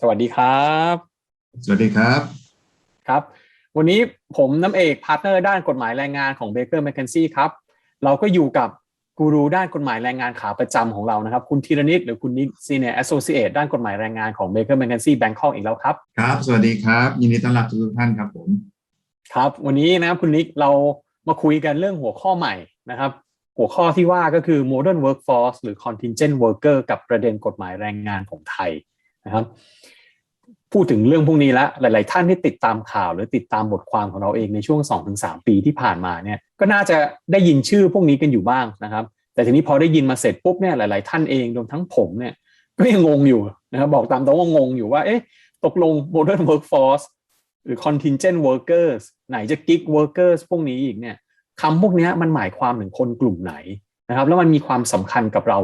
สวัสดีครับสวัสดีครับครับวันนี้ผมน้ำเอกพาร์ทเนอร์ด้านกฎหมายแรงงานของ Baker McKenzie ครับเราก็อยู่กับกูรูด้านกฎหมายแรงงานขาประจำของเรานะครับคุณธีรนิตหรือคุณนิก Senior Associate ด้านกฎหมายแรงงานของ Baker McKenzie Bangkok อีกแล้วครับครับสวัสดีครับยินดีต้อนรับทุกท่านครับผมครับวันนี้นะครับคุณนิกเรามาคุยกันเรื่องหัวข้อใหม่นะครับหัวข้อที่ว่าก็คือ Modern Workforce หรือ Contingent Worker กับประเด็นกฎหมายแรงงานของไทยนะครับพูดถึงเรื่องพวกนี้แล้วหลายๆท่านที่ติดตามข่าวหรือติดตามบทความของเราเองในช่วง 2-3 ปีที่ผ่านมาเนี่ยก็น่าจะได้ยินชื่อพวกนี้กันอยู่บ้างนะครับแต่ทีนี้พอได้ยินมาเสร็จปุ๊บเนี่ยหลายๆท่านเองรวมทั้งผมเนี่ยก็ยังงงอยู่นะครับบอกตามตรงว่างงอยู่ว่าเอ๊ะตกลง Modern Workforce หรือ contingent workers ไหนจะ gig workers พวกนี้อีกเนี่ยคำพวกนี้มันหมายความถึงคนกลุ่มไหนนะครับแล้วมันมีความสำคัญกับเรา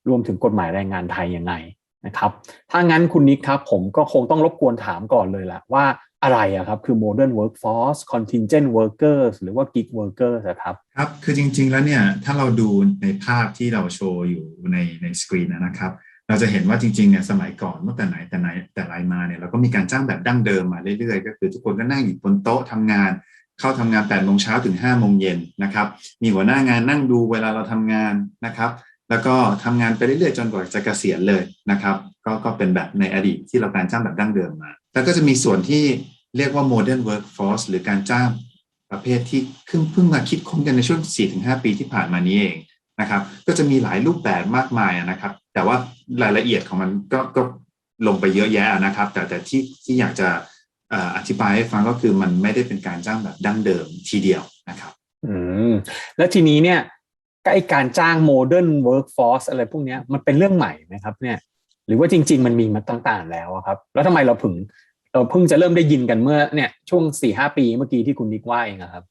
รวมถึงกฎหมายแรงงานไทยยังไงนะครับถ้างั้นคุณนิกครับผมก็คงต้องรบกวนถามก่อนเลยละว่าอะไรอะครับคือ modern workforce contingent workers หรือว่า gig workers ครับครับคือจริงๆแล้วเนี่ยถ้าเราดูในภาพที่เราโชว์อยู่ในสกรีนนะครับเราจะเห็นว่าจริงๆเนี่ยสมัยก่อนเมื่อแต่ไรมาเนี่ยเราก็มีการจ้างแบบดั้งเดิมมาเรื่อยๆก็คือทุกคนก็นั่งอยู่บนโต๊ะทำงานเข้าทำงาน8 โมงเช้าถึง5 โมงเย็นนะครับมีหัวหน้างานนั่งดูเวลาเราทำงานนะครับแล้วก็ทำงานไปเรื่อยๆจนกว่าจะเกษียณเลยนะครับก็เป็นแบบในอดีตที่เราการจ้างแบบดั้งเดิมมาแล้วก็จะมีส่วนที่เรียกว่า modern workforce หรือการจ้างประเภทที่เพิ่งมาคิดค้นกันในช่วง 4-5 ปีที่ผ่านมานี้เองนะครับก็จะมีหลายรูปแบบมากมายนะครับแต่ว่ารายละเอียดของมันก็ลงไปเยอะแยะนะครับแต่ที่อยากจะอธิบายให้ฟังก็คือมันไม่ได้เป็นการจ้างแบบดั้งเดิมทีเดียวนะครับอืมแล้วทีนี้เนี่ยไอ้การจ้าง modern workforce อะไรพวกนี้มันเป็นเรื่องใหม่ไหมครับเนี่ยหรือว่าจริงๆมันมีมาตั้งๆแล้วครับแล้วทำไมเราเพิ่งจะเริ่มได้ยินกันเมื่อเนี่ยช่วง 4-5 ปีเมื่อกี้ที่คุณนิกว่าเองครับ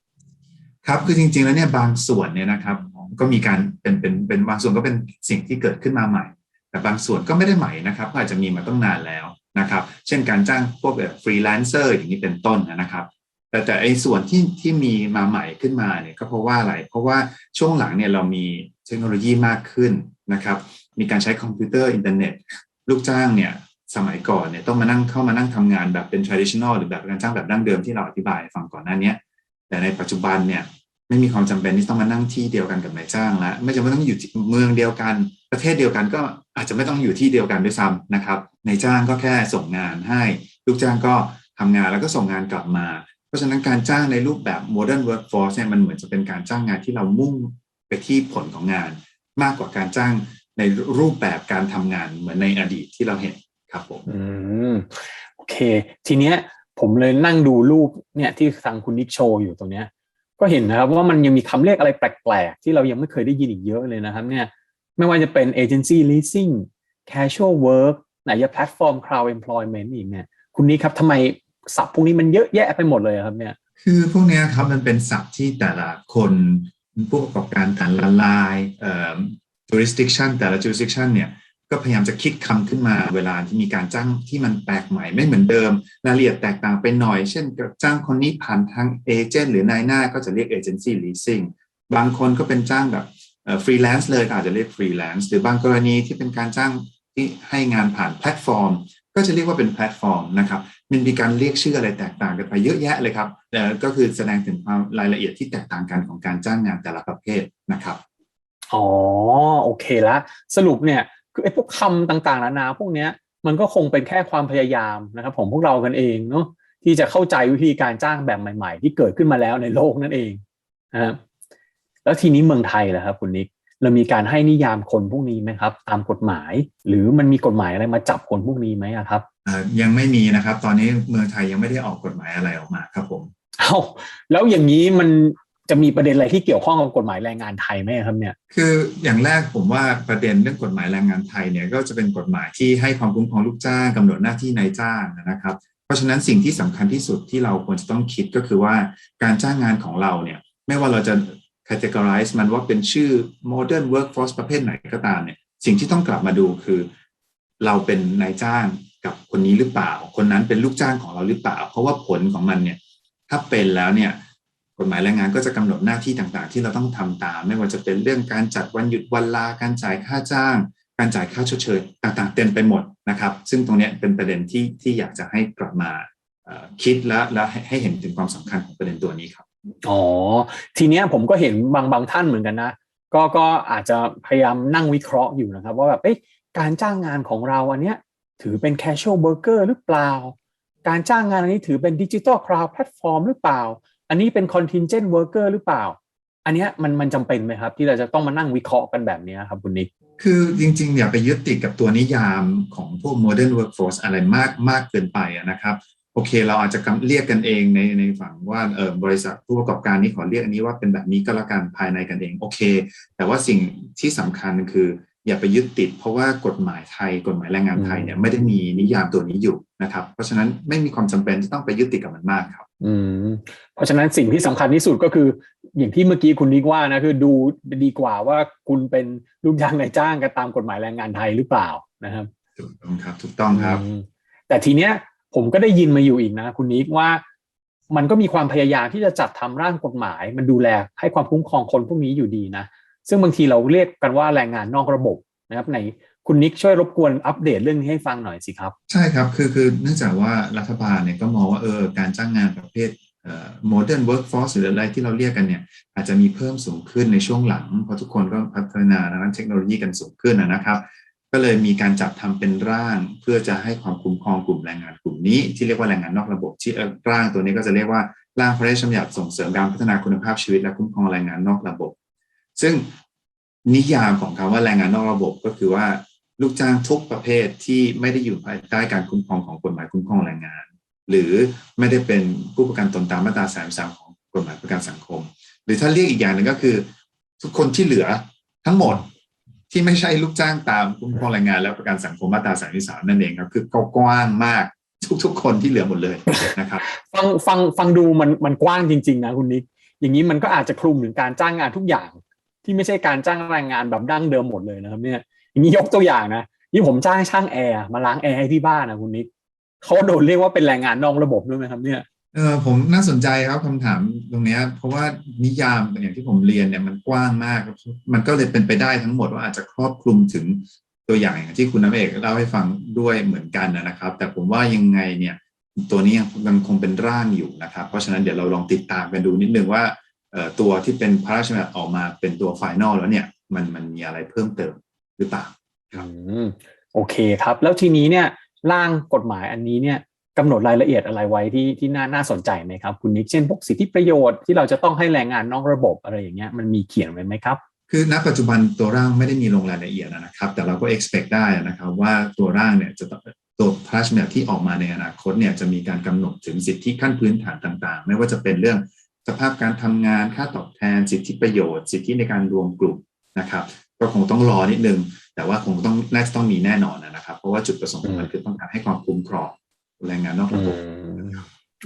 ครับคือจริงๆแล้วเนี่ยบางส่วนเนี่ยนะครับก็มีการเป็นบางส่วนก็เป็นสิ่งที่เกิดขึ้นมาใหม่แต่บางส่วนก็ไม่ได้ใหม่นะครับก็อาจจะมีมาตั้งนานแล้วนะครับเช่นการจ้างพวกฟรีแลนเซอร์อย่างนี้เป็นต้นนะครับแต่ไอ้ส่วนที่มีมาใหม่ขึ้นมาเนี่ยก็เพราะว่าอะไรเพราะว่าช่วงหลังเนี่ยเรามีเทคโนโลยีมากขึ้นนะครับมีการใช้คอมพิวเตอร์อินเทอร์เน็ตลูกจ้างเนี่ยสมัยก่อนเนี่ยต้องเข้ามานั่งทำงานแบบเป็น traditional หรือแบบการจ้างแบบดั้งเดิมที่เราอธิบายฟังก่อนหน้านี้แต่ในปัจจุบันเนี่ยไม่มีความจำเป็นที่ต้องมานั่งที่เดียวกันกับนายจ้างแล้วไม่จำเป็นต้องอยู่เมืองเดียวกันประเทศเดียวกันก็อาจจะไม่ต้องอยู่ที่เดียวกันด้วยซ้ำนะครับนายจ้างก็แค่ส่งงานให้ลูกจ้างก็ทำงานแล้วก็ส่งงานกลับมาเพราะฉะนั้นการจ้างในรูปแบบ modern workforce เนี่ยมันเหมือนจะเป็นการจ้างงานที่เรามุ่งไปที่ผลของงานมากกว่าการจ้างในรูปแบบการทำงานเหมือนในอดีตที่เราเห็นครับผมโอเคทีเนี้ยผมเลยนั่งดูรูปเนี่ยที่ทางคุณนิกโชว์อยู่ตรงเนี้ยก็เห็นนะครับว่ามันยังมีคำเรียกอะไรแปลกๆที่เรายังไม่เคยได้ยินอีกเยอะเลยนะครับเนี่ยไม่ว่าจะเป็น agency leasing casual work ไหนจะแพลตฟอร์ม crowd employment อีกเนี่ยคุณนิกครับทำไมศัพท์พวกนี้มันเยอะแยะไปหมดเลยครับเนี่ยคือพวกนี้ครับมันเป็นศัพท์ที่แต่ละคนผู้ประกอบการแต่ละรายjurisdiction แต่ละ jurisdiction เนี่ยก็พยายามจะคิดคำขึ้นมาเวลาที่มีการจ้างที่มันแปลกใหม่ไม่เหมือนเดิมรายละเอียดแตกต่างไปหน่อยเช่นจ้างคนนี้ผ่านทางเอเจนต์หรือนายหน้าก็จะเรียก agency leasing บางคนก็เป็นจ้างแบบฟรีแลนซ์เลยก็อาจจะเรียกฟรีแลนซ์หรือบางกรณีที่เป็นการจ้างที่ให้งานผ่านแพลตฟอร์มก็จะเรียกว่าเป็นแพลตฟอร์มนะครับมันมีการเรียกชื่ออะไรแตกต่างกันไปเยอะแยะเลยครับก็คือแสดงถึงความรายละเอียดที่แตกต่างกันของการจ้างงานแต่ละประเภทนะครับอ๋อโอเคละสรุปเนี่ยคือไอ้พวกคำต่างๆนานาพวกเนี้ยมันก็คงเป็นแค่ความพยายามนะครับผมพวกเรากันเองเนาะที่จะเข้าใจวิธีการจ้างแบบใหม่ๆที่เกิดขึ้นมาแล้วในโลกนั่นเองนะครับแล้วทีนี้เมืองไทยล่ะครับคุณนิกเรามีการให้นิยามคนพวกนี้ไหมครับตามกฎหมายหรือมันมีกฎหมายอะไรมาจับคนพวกนี้ไหมครับยังไม่มีนะครับตอนนี้เมืองไทยยังไม่ได้ออกกฎหมายอะไรออกมาครับผมเอ้าแล้วอย่างนี้มันจะมีประเด็นอะไรที่เกี่ยวข้องกับกฎหมายแรงงานไทยไหมครับเนี่ยคืออย่างแรกผมว่าประเด็นเรื่องกฎหมายแรงงานไทยเนี่ยก็จะเป็นกฎหมายที่ให้ความคุ้มครองลูกจ้างกำหนดหน้าที่นายจ้างนะครับเพราะฉะนั้นสิ่งที่สำคัญที่สุดที่เราควรจะต้องคิดก็คือว่าการจ้างงานของเราเนี่ยไม่ว่าเราจะ categorize มันว่าเป็นชื่อ modern workforce ประเภทไหนก็ตามเนี่ยสิ่งที่ต้องกลับมาดูคือเราเป็นนายจ้างกับคนนี้หรือเปล่าคนนั้นเป็นลูกจ้างของเราหรือเปล่าเพราะว่าผลของมันเนี่ยถ้าเป็นแล้วเนี่ยกฎหมายแรงงานก็จะกำหนดหน้าที่ต่างๆที่เราต้องทำตามไม่ว่าจะเป็นเรื่องการจัดวันหยุดวันลาการจ่ายค่าจ้าง การจ่ายค่าชดเชยต่างๆเต็มไปหมดนะครับซึ่งตรงนี้เป็นประเด็นที่อยากจะให้กลับมาคิดและให้เห็นถึงความสำคัญของประเด็นตัวนี้ครับอ๋อทีเนี้ยผมก็เห็นบางท่านเหมือนกันนะก็อาจจะพยายามนั่งวิเคราะห์อยู่นะครับว่าแบบการจ้างงานของเราอันเนี้ยถือเป็น casual worker หรือเปล่าการจ้างงานอันนี้ถือเป็น digital cloud platform หรือเปล่าอันนี้เป็น contingent worker หรือเปล่าอันเนี้ยมันจำเป็นไหมครับที่เราจะต้องมานั่งวิเคราะห์กันแบบนี้ครับคุณนิกคือจริงๆอย่าไปยึดติดกับตัวนิยามของพวก modern workforce อะไรมากเกินไปนะครับโอเคเราอาจจะเรียกกันเองในฝั่งว่าบริษัทผู้ประกอบการนี้ขอเรียกอันนี้ว่าเป็นแบบนี้ก็แล้วกันภายในกันเองโอเคแต่ว่าสิ่งที่สำคัญคืออย่าไปยึดติดเพราะว่ากฎหมายไทยกฎหมายแรงงานไทยเนี่ยไม่ได้มีนิยามตัวนี้อยู่นะครับเพราะฉะนั้นไม่มีความจำเป็นที่ต้องไปยึดติดกับมันมากครับเพราะฉะนั้นสิ่งที่สำคัญที่สุดก็คืออย่างที่เมื่อกี้คุณนิกว่านะคือดูดีกว่าว่าคุณเป็นลูกจ้างนายจ้างกันตามกฎหมายแรงงานไทยหรือเปล่านะครับถูกต้องครับถูกต้องครับแต่ทีเนี้ยผมก็ได้ยินมาอยู่อีกนะคุณนิกว่ามันก็มีความพยายามที่จะจัดทำร่างกฎหมายมันดูแลให้ความคุ้มครองคนพวกนี้อยู่ดีนะซึ่งบางทีเราเรียกกันว่าแรงงานนอกระบบนะครับในคุณนิกช่วยรบกวนอัปเดตเรื่องนี้ให้ฟังหน่อยสิครับใช่ครับคือเนื่องจากว่ารัฐบาลเนี่ยก็มองว่าการจ้างงานประเภทmodern workforce หรืออะไรที่เราเรียกกันเนี่ยอาจจะมีเพิ่มสูงขึ้นในช่วงหลังเพราะทุกคนก็พัฒนาทางเทคโนโลยีกันสูงขึ้นนะครับก็เลยมีการจัดทำเป็นร่างเพื่อจะให้ความคุ้มครองกลุ่มแรงงานกลุ่มนี้ที่เรียกว่าแรงงานนอกระบบที่ร่างตัวนี้ก็จะเรียกว่าร่างพระราชบัญญัติส่งเสริมการพัฒนาคุณภาพชีวิตและคุ้มครองแรงงานนอกระบบซึ่งนิยามของคำว่าแรงงานนอกระบบก็คือว่าลูกจ้างทุกประเภทที่ไม่ได้อยู่ภายใต้การคุ้มครองของกฎหมายคุ้มครองแรงงานหรือไม่ได้เป็นผู้ประกันตนตามมาตรา33ของกฎหมายประกันสังคมหรือถ้าเรียกอีกอย่างหนึ่งก็คือทุกคนที่เหลือทั้งหมดที่ไม่ใช่ลูกจ้างตามคุ้มครองแรงงานและประกันสังคมมาตรา33นั่นเองครับคือกว้างมากทุกคนที่เหลือหมดเลยนะครับฟังดูมันกว้างจริงๆนะคุณนิกอย่างนี้มันก็อาจจะคลุมถึงการจ้างงานทุกอย่างที่ไม่ใช่การจ้างแรงงานแบบดั้งเดิมหมดเลยนะครับเนี่ยอย่างนี้ยกตัวอย่างนะนี่ผมจ้างช่างแอร์มาล้างแอร์ให้ที่บ้านนะคุณนิกเขาโดนเรียกว่าเป็นแรงงานนอกระบบด้วยไหมครับเนี่ยผมน่าสนใจครับคำถามตรงนี้เพราะว่านิยามอย่างที่ผมเรียนเนี่ยมันกว้างมากมันก็เลยเป็นไปได้ทั้งหมดว่าอาจจะครอบคลุมถึงตัวอย่างที่คุณน้ำเอกเล่าให้ฟังด้วยเหมือนกันนะครับแต่ผมว่ายังไงเนี่ยตัวนี้ยังคงเป็นร่างอยู่นะครับเพราะฉะนั้นเดี๋ยวเราลองติดตามกันดูนิดนึงว่าตัวที่เป็นพระราชบัญญัติออกมาเป็นตัวไฟนอลแล้วเนี่ยมันมีอะไรเพิ่มเติมหรือเปล่าครับโอเคครับแล้วทีนี้เนี่ยร่างกฎหมายอันนี้เนี่ยกำหนดรายละเอียดอะไรไว้ที่น่าสนใจไหมครับคุณนิกเช่นพวกสิทธิประโยชน์ที่เราจะต้องให้แรงงานนอกระบบอะไรอย่างเงี้ยมันมีเขียนไว้ไหมครับคือณปัจจุบันตัวร่างไม่ได้มีลงรายละเอียดนะครับแต่เราก็ expect ได้นะครับว่าตัวร่างเนี่ยจะตัวพระราชบัญญัติที่ออกมาในอนาคตเนี่ยจะมีการกำหนดถึงสิทธิขั้นพื้นฐานต่างๆไม่ว่าจะเป็นเรื่องสภาพการทำงานค่าตอบแทนสิทธิประโยชน์สิทธิในการรวมกลุ่มนะครับก็คงต้องรอนิดนึงแต่ว่าคงน่าจะต้องมีแน่นอนนะครับเพราะว่าจุดประสงค์ของมันคือต้องการให้ความคุ้มครองแรงงานนอกระบบ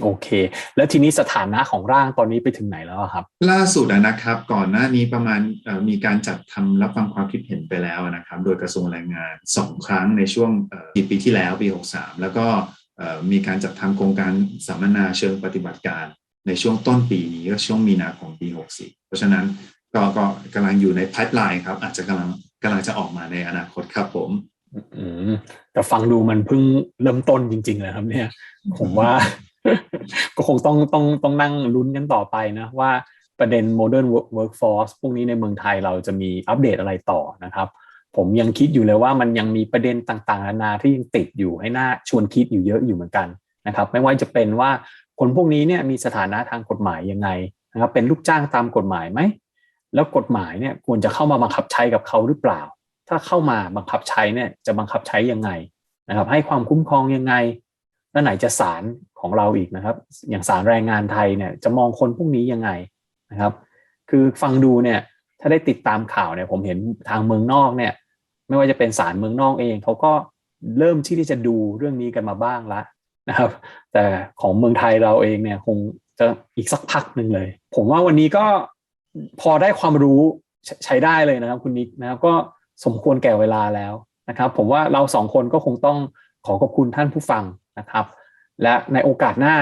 โอเคแล้วทีนี้สถานะของร่างตอนนี้ไปถึงไหนแล้วครับล่าสุดนะครับก่อนหน้านี้ประมาณมีการจัดทำรับฟังความคิดเห็นไปแล้วนะครับโดยกระทรวงแรงงาน2 ครั้งในช่วงปีที่แล้วปี63แล้วก็มีการจัดทำโครงการสัมมนาเชิงปฏิบัติการในช่วงต้นปีนี้ก็ช่วงมีนาคมปี64เพราะฉะนั้นก็กำลังอยู่ในไพป์ไลน์ครับอาจจะกำลังจะออกมาในอนาคตครับผมแต่ฟังดูมันเพิ่งเริ่มต้นจริงๆเลยครับเนี่ยผมว่า ก็คงต้องนั่งลุ้นกันต่อไปนะว่าประเด็น modern workforce พวกนี้ในเมืองไทยเราจะมีอัปเดตอะไรต่อนะครับผมยังคิดอยู่เลยว่ามันยังมีประเด็นต่างๆนานาที่ยังติดอยู่ให้น่าชวนคิดอยู่เยอะอยู่เหมือนกันนะครับไม่ว่าจะเป็นว่าคนพวกนี้เนี่ยมีสถานะทางกฎหมายยังไงนะครับเป็นลูกจ้างตามกฎหมายไหมแล้วกฎหมายเนี่ยควรจะเข้ามาบังคับใช้กับเขาหรือเปล่าถ้าเข้ามาบังคับใช้เนี่ยจะบังคับใช้ยังไงนะครับให้ความคุ้มครองยังไงแล้วไหนจะศาลของเราอีกนะครับอย่างศาลแรงงานไทยเนี่ยจะมองคนพวกนี้ยังไงนะครับคือฟังดูเนี่ยถ้าได้ติดตามข่าวเนี่ยผมเห็นทางเมืองนอกเนี่ยไม่ว่าจะเป็นศาลเมืองนอกเองเขาก็เริ่มที่จะดูเรื่องนี้กันมาบ้างแล้วนะครับแต่ของเมืองไทยเราเองเนี่ยคงจะอีกสักพักหนึ่งเลยผมว่าวันนี้ก็พอได้ความรู้ใช้ได้เลยนะครับคุณนิกนะครับก็สมควรแก่เวลาแล้วนะครับผมว่าเรา2 คนก็คงต้องขอบคุณท่านผู้ฟังนะครับและในโอกาสหน้า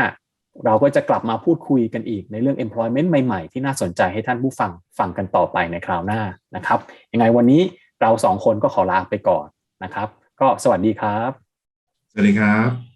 เราก็จะกลับมาพูดคุยกันอีกในเรื่อง employment ใหม่ๆที่น่าสนใจให้ท่านผู้ฟังกันต่อไปในคราวหน้านะครับยังไงวันนี้ เรา2 คนก็ขอลาไปก่อนนะครับก็สวัสดีครับสวัสดีครับ